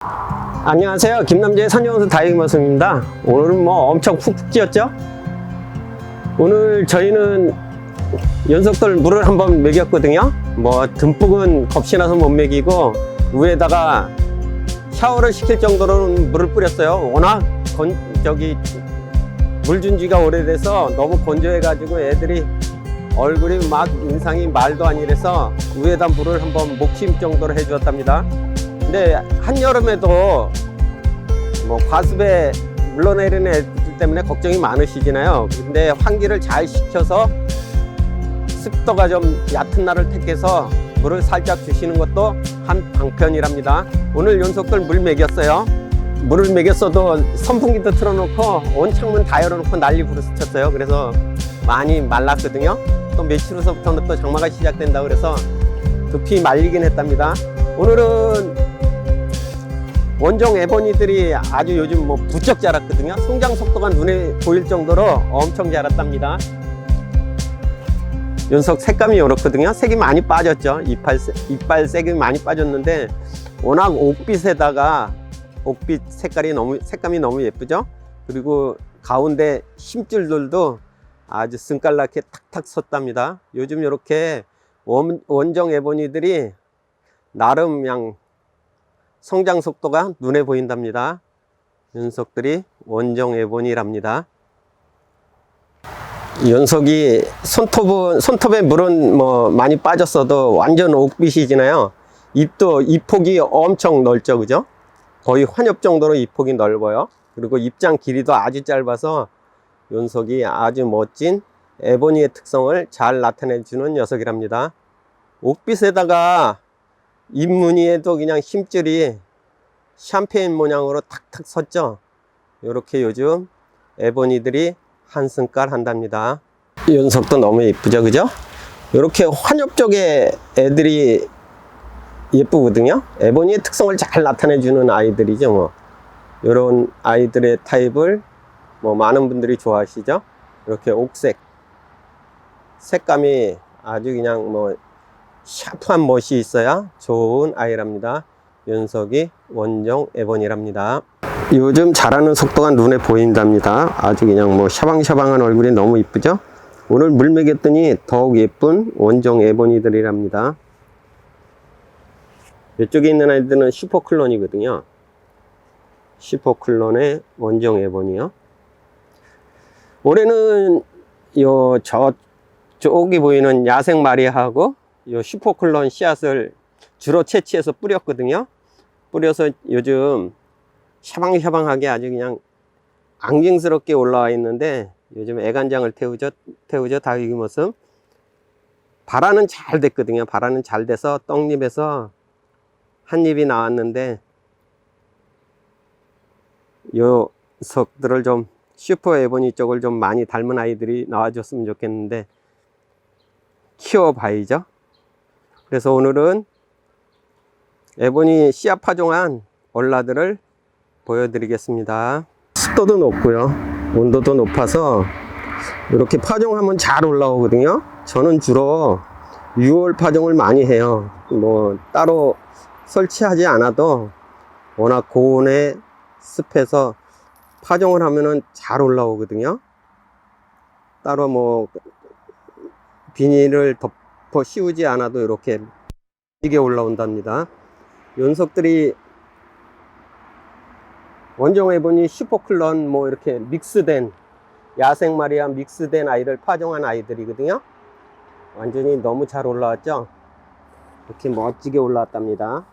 안녕하세요. 김남재의 산정원수 다육이모습입니다. 오늘은 뭐 엄청 푹푹 찌었죠? 오늘 저희는 연속들 물을 한번 먹였거든요. 뭐 듬뿍은 겁이 나서 못 먹이고 위에다가 샤워를 시킬 정도로는 물을 뿌렸어요. 워낙 물 준 지가 오래돼서 너무 건조해가지고 애들이 얼굴이 막 인상이 말도 아니래서 위에다 물을 한번 목힘 정도로 해주었답니다. 근데 한여름에도 뭐 과습에 물러내리는 애들 때문에 걱정이 많으시잖아요. 근데 환기를 잘 시켜서 습도가 좀 얕은 날을 택해서 물을 살짝 주시는 것도 한 방편이랍니다. 오늘 연속들 물 먹였어요. 물을 먹였어도 선풍기도 틀어놓고 온 창문 다 열어놓고 난리 부르스쳤어요. 그래서 많이 말랐거든요. 또 며칠 후서부터는 또 장마가 시작된다 그래서 급히 말리긴 했답니다. 오늘은 원종 에보니들이 아주 요즘 뭐 부쩍 자랐거든요. 성장 속도가 눈에 보일 정도로 엄청 자랐답니다. 연속 색감이 이렇거든요. 색이 많이 빠졌죠. 이빨 색이 많이 빠졌는데 워낙 옥빛에다가 옥빛 색감이 너무 예쁘죠. 그리고 가운데 힘줄들도 아주 승깔나게 탁탁 섰답니다. 요즘 이렇게 원종 에보니들이 나름 그냥 성장 속도가 눈에 보인답니다. 연속들이 원종 에보니랍니다. 연속이 손톱에 물은 뭐 많이 빠졌어도 완전 옥빛이잖아요. 잎폭이 엄청 넓죠, 그죠? 거의 환엽 정도로 잎폭이 넓어요. 그리고 잎장 길이도 아주 짧아서 연속이 아주 멋진 에보니의 특성을 잘 나타내주는 녀석이랍니다. 옥빛에다가 잎무늬에도 그냥 힘줄이 샴페인 모양으로 탁탁 섰죠. 이렇게 요즘 에보니들이 한승깔 한답니다. 연속도 너무 예쁘죠, 그죠? 이렇게 환엽 쪽에 애들이 예쁘거든요. 에보니의 특성을 잘 나타내주는 아이들이죠. 뭐 이런 아이들의 타입을 뭐 많은 분들이 좋아하시죠. 이렇게 옥색 색감이 아주 그냥 뭐 샤프한 멋이 있어야 좋은 아이랍니다. 연속이 원종 에보니랍니다. 요즘 자라는 속도가 눈에 보인답니다. 아주 그냥 뭐 샤방샤방한 얼굴이 너무 이쁘죠. 오늘 물 먹였더니 더욱 예쁜 원종 에보니들이랍니다. 이쪽에 있는 아이들은 슈퍼클론이거든요. 슈퍼클론의 원종 에보니요. 올해는 저쪽이 보이는 야생 마리아하고 요 슈퍼클론 씨앗을 주로 채취해서 뿌렸거든요. 뿌려서 요즘 샤방샤방하게 아주 그냥 앙증스럽게 올라와 있는데 요즘 애간장을 태우죠 다육이 모습. 발화는 잘 됐거든요. 발화는 잘 돼서 떡잎에서 한 잎이 나왔는데 요 녀석들을 좀 슈퍼 에보니 쪽을 좀 많이 닮은 아이들이 나와줬으면 좋겠는데 키워봐야죠. 그래서 오늘은 에보니 씨앗 파종한 얼라들을 보여드리겠습니다. 습도도 높고요, 온도도 높아서 이렇게 파종하면 잘 올라오거든요. 저는 주로 6월 파종을 많이 해요. 뭐 따로 설치하지 않아도 워낙 고온에 습해서 파종을 하면은 잘 올라오거든요. 따로 뭐 비닐을 덮어 씌우지 않아도 이렇게 이게 올라온답니다. 연속들이 원종 에보니 슈퍼클론 뭐 이렇게 믹스된 야생 마리아 믹스된 아이를 파종한 아이들이거든요. 완전히 너무 잘 올라왔죠. 이렇게 멋지게 올라왔답니다.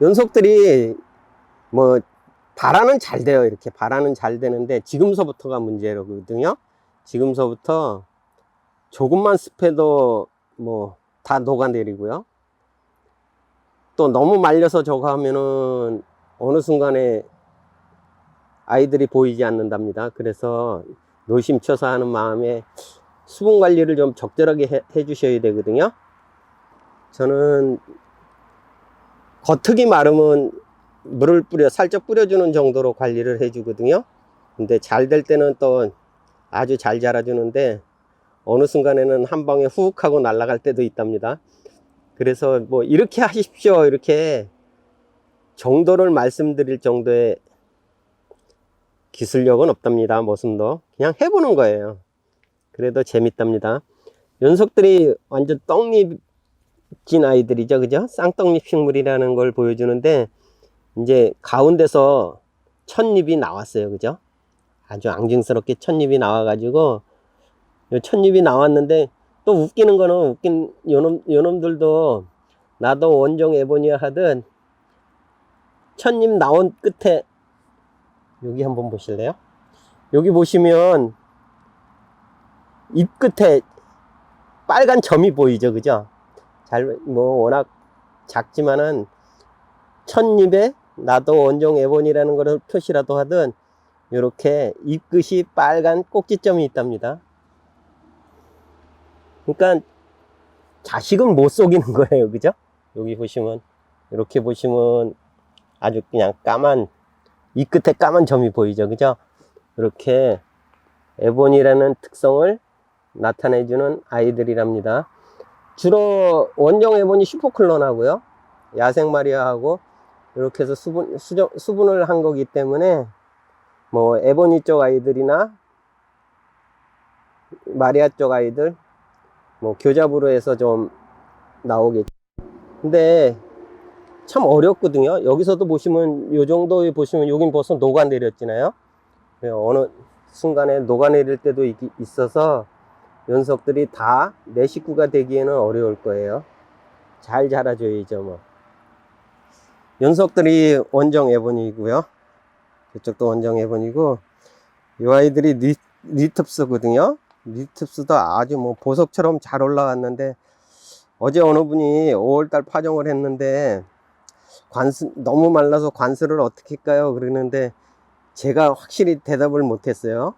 연속들이 뭐 발화는 잘 돼요. 이렇게 발화는 잘 되는데 지금서부터가 문제거든요. 지금서부터 조금만 습해도 뭐 다 녹아내리고요. 또 너무 말려서 저거 하면은 어느 순간에 아이들이 보이지 않는답니다. 그래서 노심초사 하는 마음에 수분 관리를 좀 적절하게 해 주셔야 되거든요. 저는 겉흙이 마르면 물을 살짝 뿌려주는 정도로 관리를 해 주거든요. 근데 잘 될 때는 또 아주 잘 자라주는데 어느 순간에는 한 방에 훅 하고 날아갈 때도 있답니다. 그래서 뭐 이렇게 하십시오 이렇게 정도를 말씀드릴 정도의 기술력은 없답니다. 모습도 그냥 해보는 거예요. 그래도 재밌답니다. 녀석들이 완전 떡잎진 아이들이죠, 그죠? 쌍떡잎 식물이라는 걸 보여주는데, 이제 가운데서 찻잎이 나왔어요, 그죠? 아주 앙증스럽게 찻잎이 나와가지고, 요 찻잎이 나왔는데, 또 웃기는 거는, 웃긴 요놈들도 나도 원종 에보니아 하듯 찻잎 나온 끝에, 여기 한번 보실래요? 여기 보시면 잎 끝에 빨간 점이 보이죠, 그죠? 워낙 작지만은 찻잎에 나도 원종 에보니라는 것을 표시라도 하든 이렇게 잎끝이 빨간 꼭지점이 있답니다. 그러니까 자식은 못 속이는 거예요, 그죠? 여기 보시면, 이렇게 보시면 아주 그냥 까만, 잎 끝에 까만 점이 보이죠, 그죠? 이렇게 에보니라는 특성을 나타내주는 아이들이랍니다. 주로 원종 에보니 슈퍼클론하고요, 야생 마리아하고 이렇게 해서 수분을 한 거기 때문에 뭐 에보니 쪽 아이들이나 마리아 쪽 아이들 뭐 교잡으로 해서 좀 나오겠죠. 근데 참 어렵거든요. 여기서도 보시면 요 정도에 보시면 여긴 벌써 녹아내렸잖아요. 어느 순간에 녹아내릴 때도 있어서 녀석들이 다 내 식구가 되기에는 어려울 거예요. 잘 자라줘야죠. 뭐 녀석들이 원종 에보니고요, 이쪽도 원종 에보니고, 이 아이들이 리트프스거든요. 리트프스도 아주 뭐 보석처럼 잘 올라왔는데, 어제 어느 분이 5월달 파종을 했는데 너무 말라서 관수를 어떻게 할까요? 그러는데 제가 확실히 대답을 못했어요.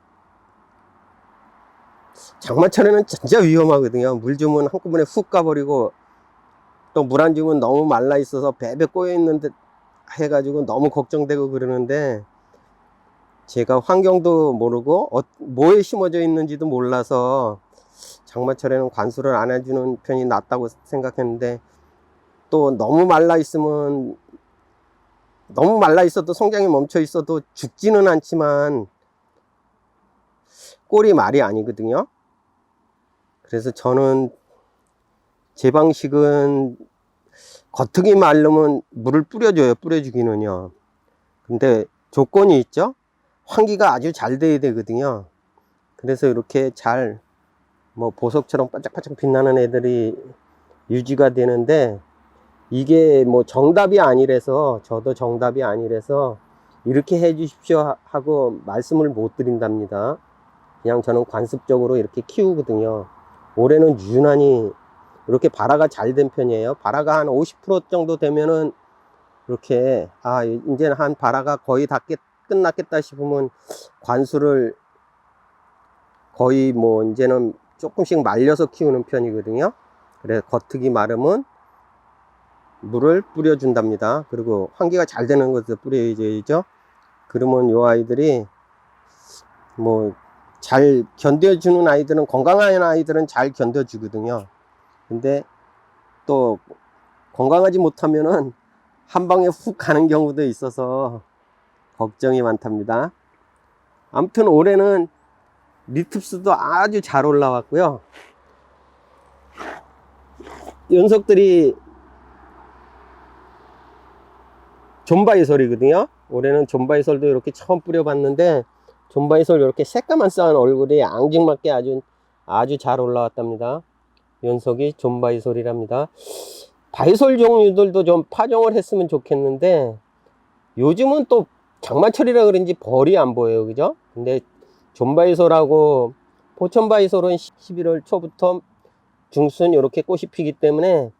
장마철에는 진짜 위험하거든요. 물 주면 한꺼번에 훅 가버리고, 또 물 안 주면 너무 말라 있어서 배배 꼬여 있는데 해가지고 너무 걱정되고 그러는데, 제가 환경도 모르고 뭐에 심어져 있는지도 몰라서 장마철에는 관수를 안 해주는 편이 낫다고 생각했는데, 또 너무 말라 있어도 성장이 멈춰 있어도 죽지는 않지만 꼴이 말이 아니거든요. 그래서 저는 제 방식은 겉흙이 마르면 물을 뿌려줘요. 뿌려주기는요. 근데 조건이 있죠. 환기가 아주 잘 돼야 되거든요. 그래서 이렇게 잘 뭐 보석처럼 반짝반짝 빛나는 애들이 유지가 되는데, 이게 뭐 정답이 아니라서, 저도 정답이 아니라서 이렇게 해 주십시오 하고 말씀을 못 드린답니다. 그냥 저는 관습적으로 이렇게 키우거든요. 올해는 유난히 이렇게 발화가 잘 된 편이에요. 발화가 한 50% 정도 되면은 이렇게, 이제는 한 발화가 거의 다 끝났겠다 싶으면 관수를 거의 뭐 이제는 조금씩 말려서 키우는 편이거든요. 그래서 겉흙이 마르면 물을 뿌려준답니다. 그리고 환기가 잘 되는 것을 뿌려야죠. 그러면 요 아이들이 뭐 잘 견뎌주는 아이들은, 건강한 아이들은 잘 견뎌주거든요. 근데 또 건강하지 못하면은 한 방에 훅 가는 경우도 있어서 걱정이 많답니다. 아무튼 올해는 리트프스도 아주 잘 올라왔고요. 녀석들이 존바이솔이거든요. 올해는 존바이솔도 이렇게 처음 뿌려봤는데, 존바이솔 이렇게 새까만 쌓은 얼굴이 앙증맞게 아주 잘 올라왔답니다. 녀석이 존바이솔이랍니다. 바이솔 종류들도 좀 파종을 했으면 좋겠는데, 요즘은 또 장마철이라 그런지 벌이 안 보여요, 그죠? 근데 존바이솔하고 포천바이솔은 11월 초부터 중순 이렇게 꽃이 피기 때문에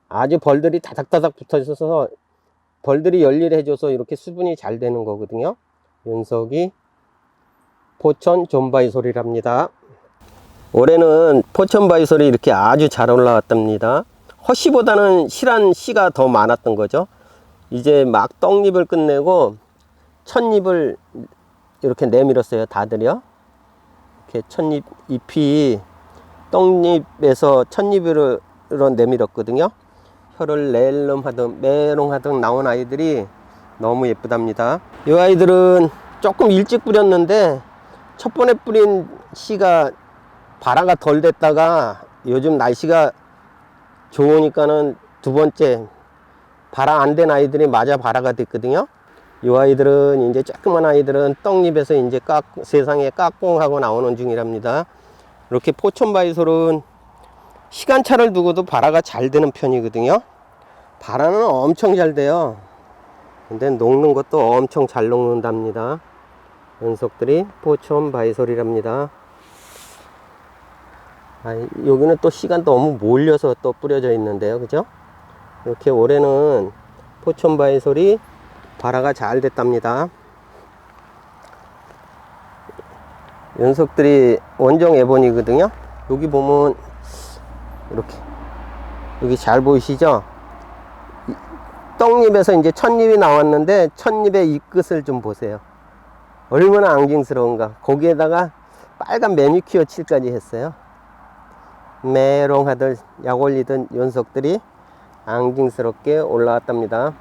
아주 벌들이 다닥다닥 붙어 있어서 벌들이 열일해줘서 이렇게 수분이 잘 되는 거거든요. 녀석이 포천 존바이솔이랍니다. 올해는 포천바이솔이 이렇게 아주 잘 올라왔답니다. 허씨보다는 실한 씨가 더 많았던 거죠. 이제 막 떡잎을 끝내고 찻잎을 이렇게 내밀었어요. 다들요. 이렇게 찻잎 잎이 떡잎에서 찻잎으로 내밀었거든요. 혀를 낼름 하듯 메롱 하듯 나온 아이들이 너무 예쁘답니다. 이 아이들은 조금 일찍 뿌렸는데 첫 번에 뿌린 씨가 발화가 덜 됐다가 요즘 날씨가 좋으니까는 두 번째 발화 안 된 아이들이 마저 발화가 됐거든요. 이 아이들은 이제 조그만 아이들은 떡잎에서 이제 세상에 까꿍하고 나오는 중이랍니다. 이렇게 포천바이솔은 시간차를 두고도 발화가 잘 되는 편이거든요. 발화는 엄청 잘 돼요. 근데 녹는 것도 엄청 잘 녹는답니다. 연속들이 포천바이솔이랍니다. 여기는 또 씨가 너무 몰려서 또 뿌려져 있는데요. 그죠? 이렇게 올해는 포천바이솔이 발화가 잘 됐답니다. 연속들이 원종 에보니거든요. 여기 보면 이렇게 여기 잘 보이시죠? 떡잎에서 이제 첫잎이 나왔는데 첫잎의 잎끝을 좀 보세요. 얼마나 앙증스러운가. 거기에다가 빨간 매니큐어 칠까지 했어요. 메롱하던 약 올리던 연속들이 앙증스럽게 올라왔답니다.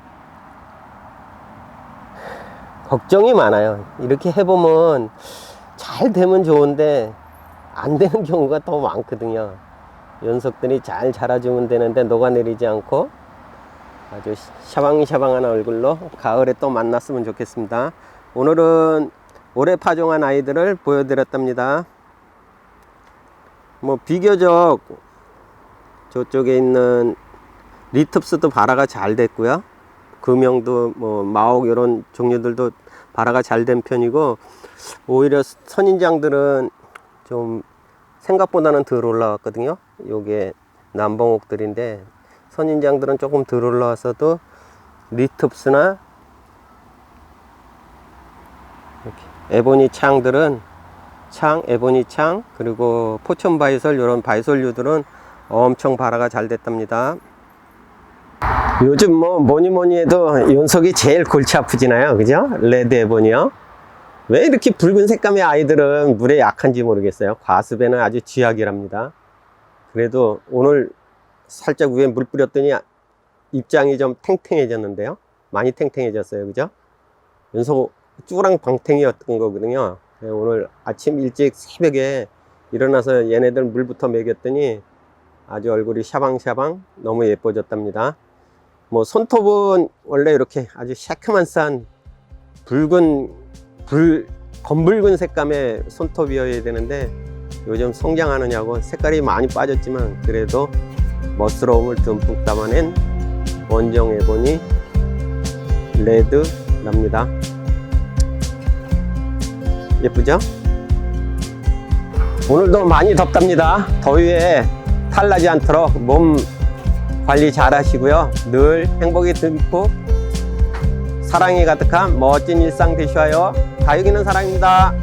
걱정이 많아요. 이렇게 해보면 잘 되면 좋은데 안 되는 경우가 더 많거든요. 연속들이 잘 자라주면 되는데 녹아내리지 않고 아주 샤방샤방한 얼굴로 가을에 또 만났으면 좋겠습니다. 오늘은 올해 파종한 아이들을 보여드렸답니다. 뭐 비교적 저쪽에 있는 리툽스도 발화가 잘 됐고요. 금형도 뭐 마옥 이런 종류들도 발화가 잘 된 편이고, 오히려 선인장들은 좀 생각보다는 덜 올라왔거든요. 요게 남봉옥들인데 선인장들은 조금 덜 올라왔어도 리툽스나 이렇게 에보니 창들은 에보니 창, 그리고 포천바이솔 이런 바이솔류들은 엄청 발화가 잘 됐답니다. 요즘 뭐 뭐니 해도 연속이 제일 골치 아프지나요, 그죠? 레드 에보니요. 왜 이렇게 붉은 색감의 아이들은 물에 약한지 모르겠어요. 과습에는 아주 쥐약이랍니다. 그래도 오늘 살짝 위에 물 뿌렸더니 입장이 좀 탱탱해졌는데요. 많이 탱탱해졌어요, 그죠? 연속 쭈랑 방탱이었던 거거든요. 오늘 아침 일찍 새벽에 일어나서 얘네들 물부터 먹였더니 아주 얼굴이 샤방샤방 너무 예뻐졌답니다. 뭐 손톱은 원래 이렇게 아주 샤크만싼 검붉은 색감의 손톱이어야 되는데 요즘 성장하느냐고 색깔이 많이 빠졌지만 그래도 멋스러움을 듬뿍 담아낸 원종 에보니 레드랍니다. 예쁘죠? 오늘도 많이 덥답니다. 더위에 탈나지 않도록 몸 관리 잘 하시고요. 늘 행복이 듬뿍 사랑이 가득한 멋진 일상 되셔요. 다육이는 사랑입니다.